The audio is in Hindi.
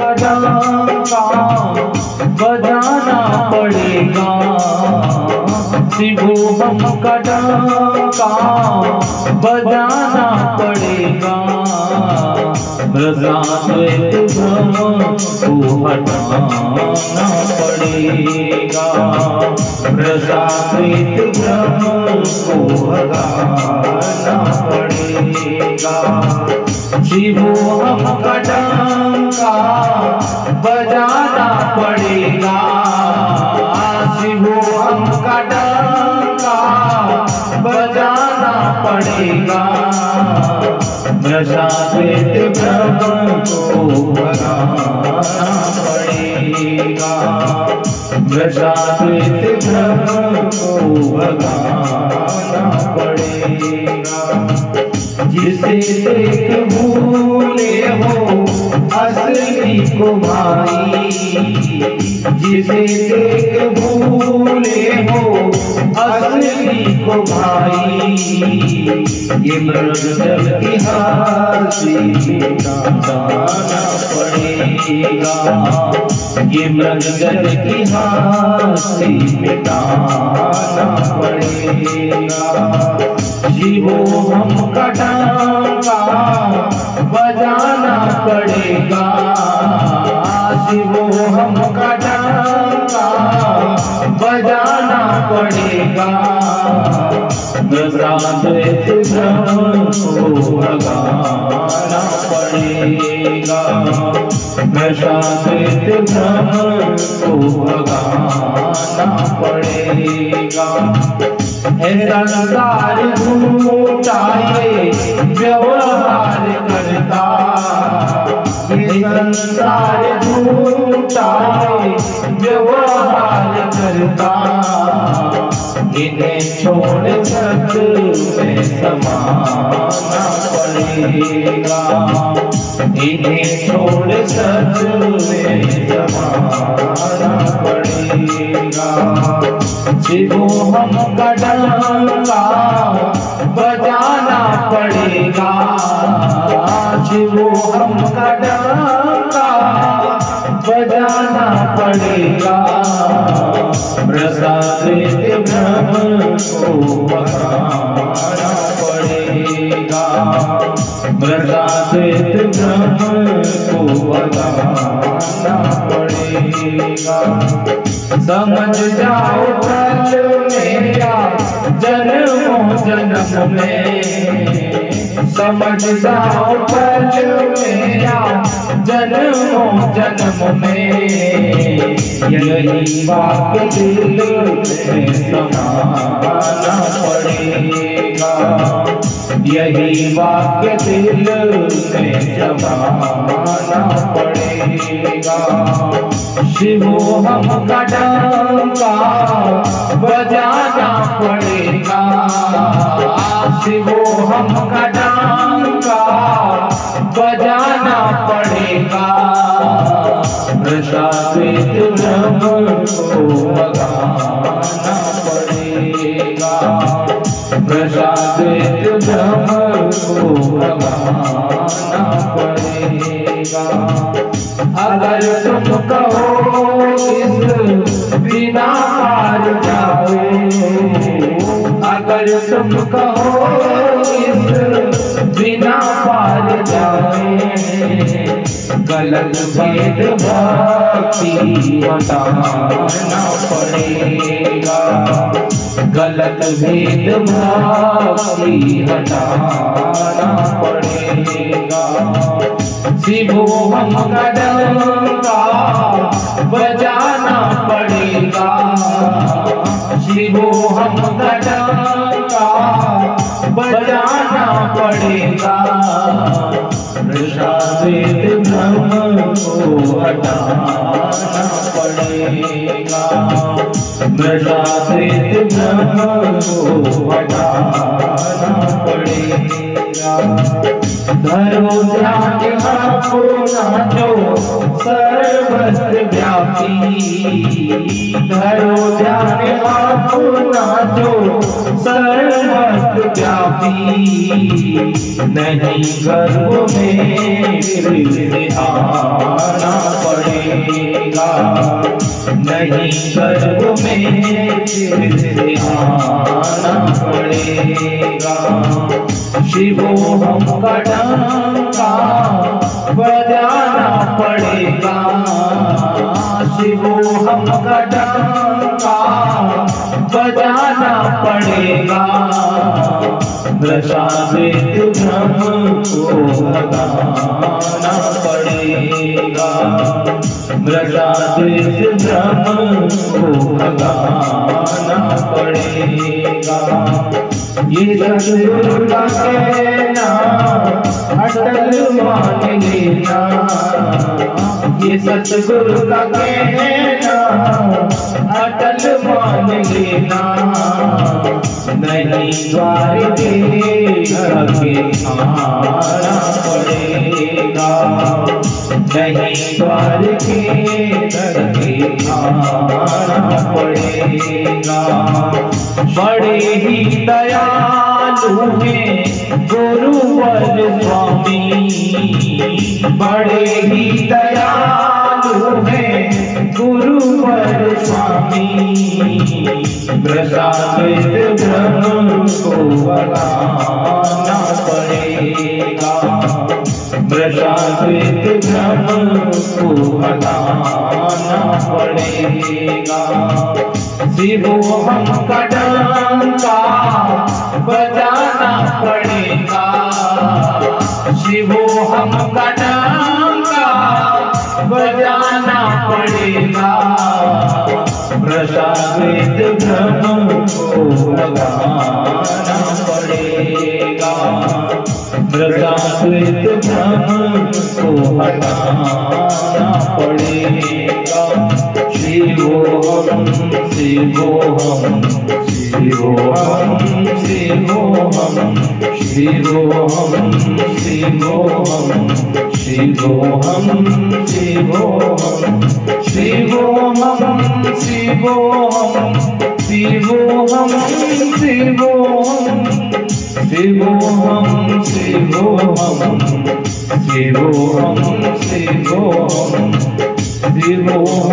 का डंका बजाना पड़ेगा, शिवोहम का डंका बजाना पड़ेगा। रसाद्वैत भ्रम को हटाना पड़ेगा, रसाद्वैत भ्रम को हटाना पड़ेगा। शिवोहम का डंका बजाना पड़ेगा, शिवोहम का डंका बजाना पड़ेगा। रसाद्वैत भ्रम को भगाना पड़ेगा, रसाद्वैत भ्रम को भगाना पड़ेगा। जिसे देख भूले हो असली को भाई, जिसे देख भूले हो असली को भाई। ये मृगजल की हाथी मिटाना पड़ेगा, ये मृगजल की हाथी मिटाना पड़ेगा। शिवोहम का डंका बजाना पड़ेगा, शिवोहम का डंका बजाना पड़ेगा। रसाद्वैत भ्रम को भगाना पड़ेगा, रसाद्वैत भ्रम को भगाना पड़ेगा। है संसार झूठा ये व्यवहार करता, ये संसार झूठा ये व्यवहार करता। इन्हें छोड़ सच में समाना पड़ेगा, इन्हें छोड़ सच में समाना पड़ेगा। शिवोहम का डंका बजाना पड़ेगा, शिवोहम का डंका बजाना पड़ेगा। रसाद्वैत भ्रम को भगाना पड़ेगा, रसाद्वैत भ्रम को भगाना पड़ेगा। समझ जाओ कल मेरा जन्मों जन्म में, समझ जाओ कल मेरा जन्मों जन्म में। यही बात दिल में समाना पड़ेगा, यही वाक्य दिल में जमाना पड़ेगा। शिवोहम का डंका बजाना पड़ेगा, शिवोहम का डंका बजाना पड़ेगा। रसाद्वैत भ्रम को भगाना पड़ेगा, रसाद्वैत भ्रम को भगाना पड़ेगा। अगर तुम कहो इस बिना पार जाओ, अगर तुम कहो इस बिना पार जाए। गलत भेद भक्ति हटाना पड़ेगा, गलत भेद भक्ति हटाना पड़ेगा। शिवोहम का डंका बजाना पड़ेगा, शिवोहम का डंका बजाना पड़ेगा। रसाद्वैत भ्रम को हटाना पड़ेगा, रसाद्वैत भ्रम को हटाना पड़ेगा। धरो ध्यान अपना जो सर्वत्र व्यापी, धरो ध्यान अपना जो सर्वत्र व्यापी। नहीं गर्भ में फिर से आना पड़ेगा, नहीं गर्भ में फिर से आना पड़ेगा। शिवोहम का डंका बजाना पड़ेगा, शिवोहम का डंका बजाना पड़ेगा। प्रसादित ब्रह्म को लगाना पड़ेगा, प्रसादित ब्रह्म को लगाना पड़ेगा। ये सतगुरु का कहना अटल मान लेना, ये सतगुरु का कहना अटल मान लेना। नहीं द्वार के आगे आना पड़ेगा, नहीं द्वार के आगे आना पड़ेगा। बड़े ही दयालु हैं गुरुवर स्वामी, बड़े ही दयालु हैं गुरुवर स्वामी। प्रसादित ब्रह्म को लगाना पड़ेगा, प्रसादित ब्रह्म को लगाना पड़ेगा। शिवोहम का डंका बजाना पड़ेगा, शिवोहम का डंका बजाना पड़ेगा। प्रसादित ब्रह्म को लगाना पड़ेगा, प्रसादित ब्रह्म को हटाना पड़ेगा। शिवोहम शिवोहम शिवोहम शिवोहम शिवोहम शिवोहम शिवोहम शिवोहम शिवोहम शिवोहम शिवोहम शिवोहम शिवोहम शिवोहम शिवोहम शिवोहम शिवोहम।